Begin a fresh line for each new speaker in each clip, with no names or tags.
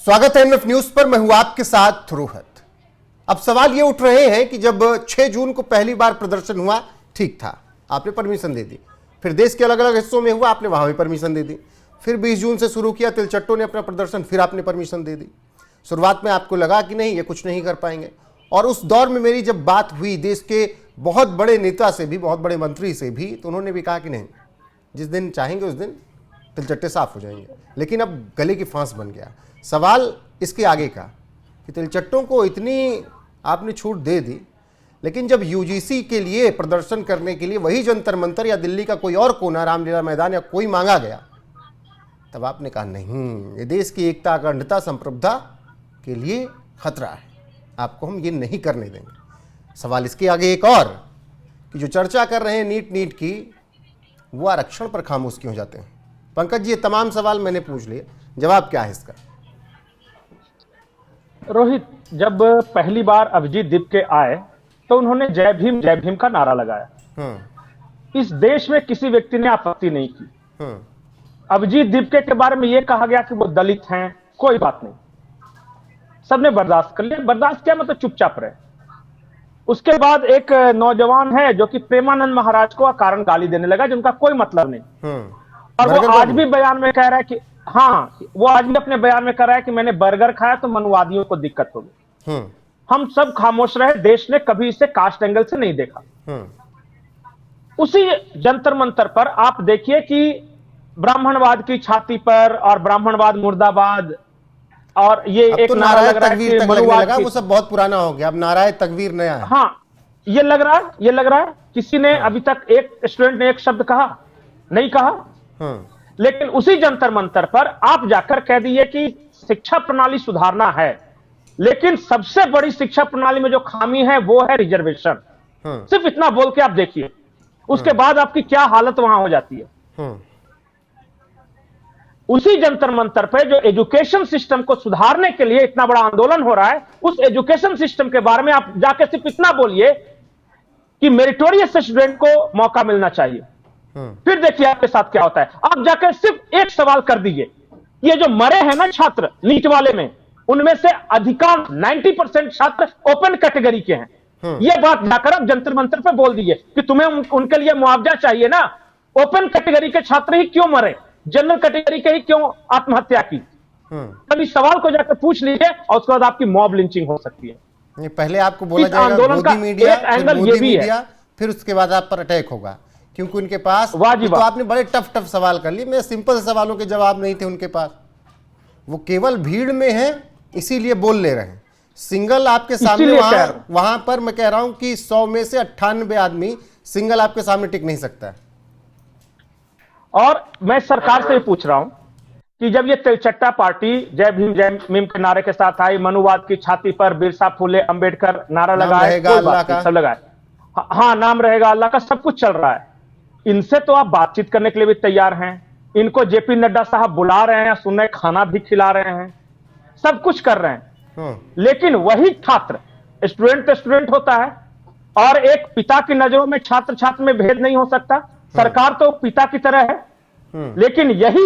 स्वागत है MF news पर। मैं हूं आपके साथ रोहित। अब सवाल ये उठ रहे हैं कि जब 6 जून को पहली बार प्रदर्शन हुआ, ठीक था, आपने परमिशन दे दी। फिर देश के अलग अलग हिस्सों में हुआ, आपने वहां भी परमिशन दे दी। फिर 20 जून से शुरू किया तिलचट्टों ने अपना प्रदर्शन, फिर आपने परमिशन दे दी। शुरुआत में आपको लगा कि नहीं, ये कुछ नहीं कर पाएंगे। और उस दौर में मेरी जब बात हुई देश के बहुत बड़े नेता से भी, बहुत बड़े मंत्री से भी, तो उन्होंने भी कहा कि नहीं, जिस दिन चाहेंगे उस दिन तिलचट्टे साफ हो जाएंगे। लेकिन अब गले की फांस बन गया। सवाल इसके आगे का कि तिलचट्टों को इतनी आपने छूट दे दी, लेकिन जब यूजीसी के लिए प्रदर्शन करने के लिए वही जंतर मंतर या दिल्ली का कोई और कोना, रामलीला मैदान या कोई मांगा गया, तब आपने कहा नहीं, ये देश की एकता, अखंडता, संप्रभुता के लिए खतरा है, आपको हम ये नहीं करने देंगे। सवाल इसके आगे एक और कि जो चर्चा कर रहे हैं नीट की, वो आरक्षण पर खामोश क्यों हो जाते हैं? पंकज जी, ये तमाम सवाल मैंने पूछ लिए, जवाब क्या है इसका?
रोहित, जब पहली बार अभिजीत दीपके आए तो उन्होंने जय भीम का नारा लगाया। इस देश में किसी व्यक्ति ने आपत्ति नहीं की। अभिजीत दीपके के बारे में यह कहा गया कि वो दलित हैं, कोई बात नहीं, सबने बर्दाश्त कर लिया। बर्दाश्त क्या, मतलब चुपचाप रहे। उसके बाद एक नौजवान है जो कि प्रेमानंद महाराज को कारण गाली देने लगा, जिनका कोई मतलब नहीं। और वो आज भी बयान में कह रहा है कि वो आज भी अपने बयान में कह रहा है कि मैंने बर्गर खाया तो मनवादियों को दिक्कत होगी। हम सब खामोश रहे, देश ने कभी इसे कास्ट एंगल से नहीं देखा। उसी जंतर मंतर पर आप देखिए कि ब्राह्मणवाद की छाती पर और ब्राह्मणवाद मुर्दाबाद, और ये एक
तो
नारा लग रहा है कि मनुवाद,
वो सब बहुत पुराना हो गया, अब नाराय तकवीर नया है।
हाँ, ये लग रहा है किसी ने अभी तक, एक स्टूडेंट ने एक शब्द कहा नहीं कहा। लेकिन उसी जंतर मंतर पर आप जाकर कह दिए कि शिक्षा प्रणाली सुधारना है, लेकिन सबसे बड़ी शिक्षा प्रणाली में जो खामी है वो है रिजर्वेशन। सिर्फ इतना बोल के आप देखिए, उसके बाद आपकी क्या हालत वहां हो जाती है। उसी जंतर मंतर पे जो एजुकेशन सिस्टम को सुधारने के लिए इतना बड़ा आंदोलन हो रहा है, उस एजुकेशन सिस्टम के बारे में आप जाके सिर्फ इतना बोलिए कि मेरिटोरियस स्टूडेंट को मौका मिलना चाहिए। फिर देखिए आपके साथ क्या होता है। आप जाकर सिर्फ एक सवाल कर दीजिए, ये जो मरे हैं ना छात्र नीट वाले में, उनमें से अधिकांश 90% छात्र ओपन कैटेगरी के हैं। ये बात जाकर आप जंतर मंतर पे बोल दीजिए कि तुम्हें उनके लिए मुआवजा चाहिए ना। ओपन कैटेगरी के छात्र ही क्यों मरे, जनरल कैटेगरी के ही क्यों आत्महत्या की? तभी सवाल को जाकर पूछ लीजिए, और उसके बाद आपकी मॉब लिंचिंग हो सकती है।
पहले आपको बोला जाएगा मोदी मीडिया,
एंगल ये भी है,
फिर उसके बाद आप पर अटैक होगा, क्योंकि उनके पास तो आपने बड़े टफ सवाल कर लिए। मैं सिंपल सवालों के जवाब नहीं थे उनके पास। वो केवल भीड़ में है इसीलिए बोल ले रहे हैं। सिंगल आपके सामने वहां पर मैं कह रहा हूं कि 100 में से 98 आदमी सिंगल आपके सामने टिक नहीं सकता है।
और मैं सरकार से पूछ रहा हूं कि जब ये तिलचट्टा पार्टी जय भीम के नारे के साथ आई, मनुवाद की छाती पर बिरसा फुले अंबेडकर नारा लगाए, सब लगाए, हाँ नाम रहेगा अल्लाह का, सब कुछ चल रहा है। इनसे तो आप बातचीत करने के लिए भी तैयार हैं, इनको जेपी नड्डा साहब बुला रहे हैं, सुनने खाना भी खिला रहे हैं, सब कुछ कर रहे हैं। लेकिन वही छात्र, स्टूडेंट तो स्टूडेंट होता है, और एक पिता की नजरों में छात्र छात्र में भेद नहीं हो सकता। सरकार तो पिता की तरह है। लेकिन यही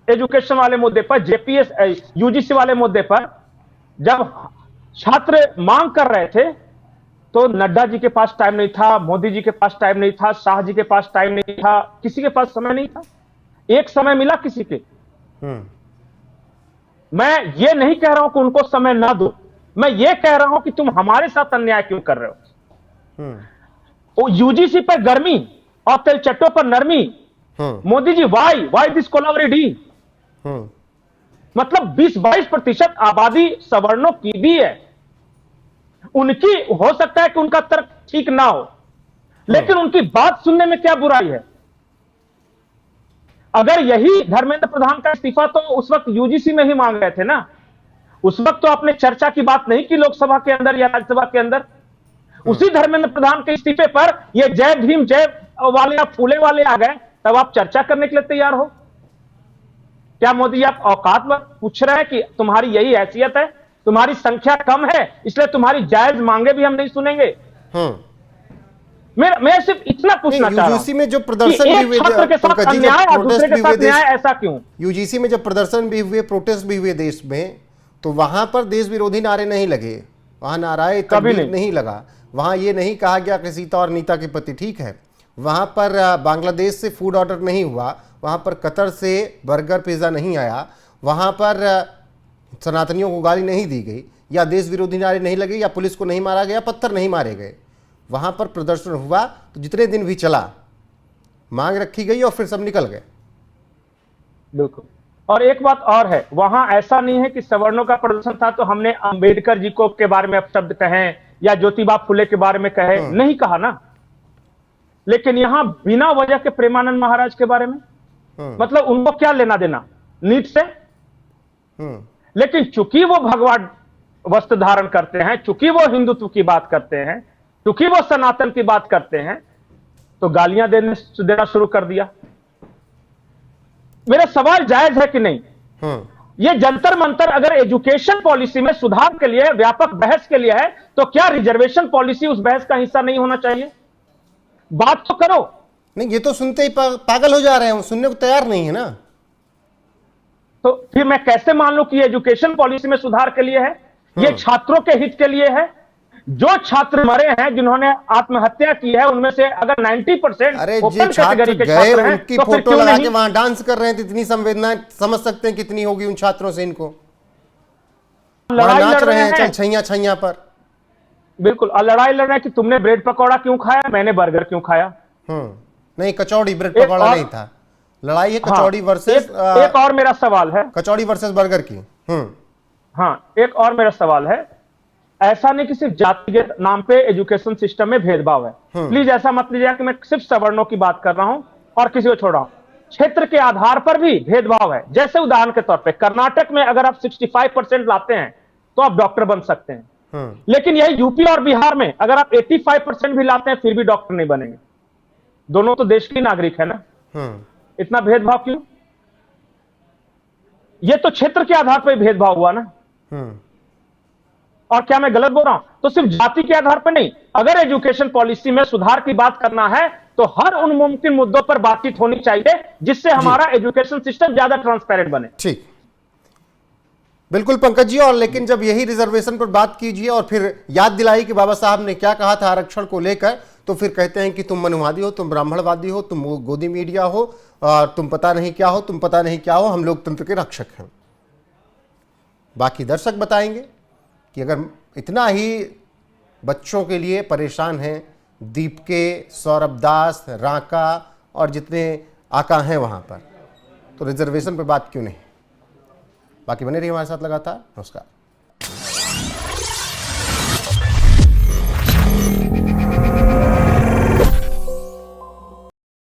एजुकेशन वाले मुद्दे पर, जेपीएस यूजीसी वाले मुद्दे पर जब छात्र मांग कर रहे थे तो नड्डा जी के पास टाइम नहीं था, मोदी जी के पास टाइम नहीं था, शाह जी के पास टाइम नहीं था, किसी के पास समय नहीं था। एक समय मिला किसी के। मैं ये नहीं कह रहा हूं कि उनको समय ना दो, मैं ये कह रहा हूं कि तुम हमारे साथ अन्याय क्यों कर रहे हो। यूजीसी पर गर्मी और तिलचट्टों पर नरमी। Modi ji, why this Kolaveri. मतलब 20-22% आबादी सवर्णों की भी है। उनकी हो सकता है कि उनका तर्क ठीक ना हो, लेकिन उनकी बात सुनने में क्या बुराई है? अगर यही धर्मेंद्र प्रधान का इस्तीफा तो उस वक्त यूजीसी में ही मांग रहे थे ना। उस वक्त तो आपने चर्चा की बात नहीं की लोकसभा के अंदर या राज्यसभा के अंदर। उसी धर्मेंद्र प्रधान के इस्तीफे पर ये जय भीम जय वाले या फूले वाले आ गए, तब आप चर्चा करने के लिए तैयार हो? क्या मोदी आप औकात में पूछ रहे हैं कि तुम्हारी यही हैसियत है, तुम्हारी संख्या कम है इसलिए तुम्हारी जायज मांगे भी हम नहीं सुनेंगे? मैं सिर्फ इतना पूछना चाह रहा हूं,
यूजीसी में जो प्रदर्शन भी हुए,
छात्र के साथ अन्याय और दूसरे के साथ न्याय, ऐसा क्यों?
यूजीसी में जब प्रदर्शन भी हुए, प्रोटेस्ट भी हुए देश में, तो वहां पर देश विरोधी नारे नहीं लगे, वहां नाराए तकबीर नहीं लगा, वहां ये नहीं कहा गया कि सीता और नीता के पति ठीक है, वहां पर बांग्लादेश से फूड ऑर्डर नहीं हुआ, वहां पर कतर से बर्गर पिज्ज़ा नहीं आया, वहां पर सनातनियों को गाली नहीं दी गई, या देश विरोधी नारे नहीं लगे, या पुलिस को नहीं मारा गया, पत्थर नहीं मारे गए। वहां पर प्रदर्शन हुआ तो जितने दिन भी चला मांग रखी गई और फिर सब निकल गए।
बिल्कुल। और एक बात और है, वहां ऐसा नहीं है कि सवर्णों का प्रदर्शन था तो हमने अंबेडकर जी को के बारे में अपशब्द कहें या ज्योतिबा फुले के बारे में कहे, नहीं कहा ना। लेकिन यहां बिना वजह के प्रेमानंद महाराज के बारे में, मतलब उनको क्या लेना देना नीट से। लेकिन चूंकि वो भगवान वस्त्र धारण करते हैं, चूंकि वो हिंदुत्व की बात करते हैं, चूंकि वो सनातन की बात करते हैं, तो गालियां देना शुरू कर दिया। मेरा सवाल जायज है कि नहीं? ये जंतर मंतर अगर एजुकेशन पॉलिसी में सुधार के लिए, व्यापक बहस के लिए है, तो क्या रिजर्वेशन पॉलिसी उस बहस का हिस्सा नहीं होना चाहिए? बात तो करो।
नहीं, ये तो सुनते ही पागल हो जा रहे हैं, सुनने को तैयार नहीं है ना।
तो फिर मैं कैसे मान लूं कि एजुकेशन पॉलिसी में सुधार के लिए है? ये छात्रों के हित के लिए है। जो छात्र मरे हैं, जिन्होंने आत्महत्या की है, उनमें से अगर 90%
अरे
ओपन
जो छात्र
कैटेगरी के
गए
छात्र हैं,
उनकी
तो फिर
फोटो
क्यों
लगा
नहीं?
के वहां डांस कर रहे हैं, तो इतनी संवेदना समझ सकते हैं कितनी होगी उन छात्रों से। इनको
लड़ाई
नाच
लड़
रहे
रहे
हैं, चल
हैं।
छैया छैया पर।
बिल्कुल। और लड़ाई लड़ रहे हैं कि तुमने ब्रेड पकौड़ा क्यों खाया, मैंने बर्गर क्यों खाया।
नहीं, कचौड़ी, ब्रेड पकौड़ा नहीं था। लड़ाई है कचौड़ी वर्सेस,
एक और मेरा सवाल है,
कचौड़ी वर्सेस बर्गर की।
हाँ, एक और मेरा सवाल है, ऐसा नहीं कि सिर्फ जाति के नाम पे एजुकेशन सिस्टम में भेदभाव है। प्लीज ऐसा मत लीजिएगा कि मैं सिर्फ सवर्णों की बात कर रहा हूं और किसी को छोड़ रहा हूं। क्षेत्र के आधार पर भी भेदभाव है। जैसे उदाहरण के तौर पे कर्नाटक में अगर आप 65% लाते हैं तो आप डॉक्टर बन सकते हैं, लेकिन यही यूपी और बिहार में अगर आप 85% भी लाते हैं फिर भी डॉक्टर नहीं बनेंगे। दोनों तो देश के नागरिक है ना। इतना भेदभाव क्यों? ये तो क्षेत्र के आधार पर भेदभाव हुआ ना। और क्या मैं गलत बोल रहा हूं? तो सिर्फ जाति के आधार पर नहीं, अगर एजुकेशन पॉलिसी में सुधार की बात करना है तो हर उन मुमकिन मुद्दों पर बातचीत होनी चाहिए जिससे हमारा एजुकेशन सिस्टम ज्यादा ट्रांसपेरेंट बने।
ठीक, बिल्कुल पंकज जी। और लेकिन जब यही रिजर्वेशन पर बात कीजिए और फिर याद दिलाई कि बाबा साहब ने क्या कहा था आरक्षण को लेकर, तो फिर कहते हैं कि तुम मनुवादी हो, तुम ब्राह्मणवादी हो, तुम गोदी मीडिया हो, और तुम पता नहीं क्या हो, तुम पता नहीं क्या हो, हम लोकतंत्र के रक्षक हैं। बाकी दर्शक बताएंगे कि अगर इतना ही बच्चों के लिए परेशान हैं दीपके, सौरभ दास, राका और जितने आका हैं वहाँ पर, तो रिजर्वेशन पर बात क्यों नहीं। बाकी बने रहिए हमारे साथ लगातार। नमस्कार।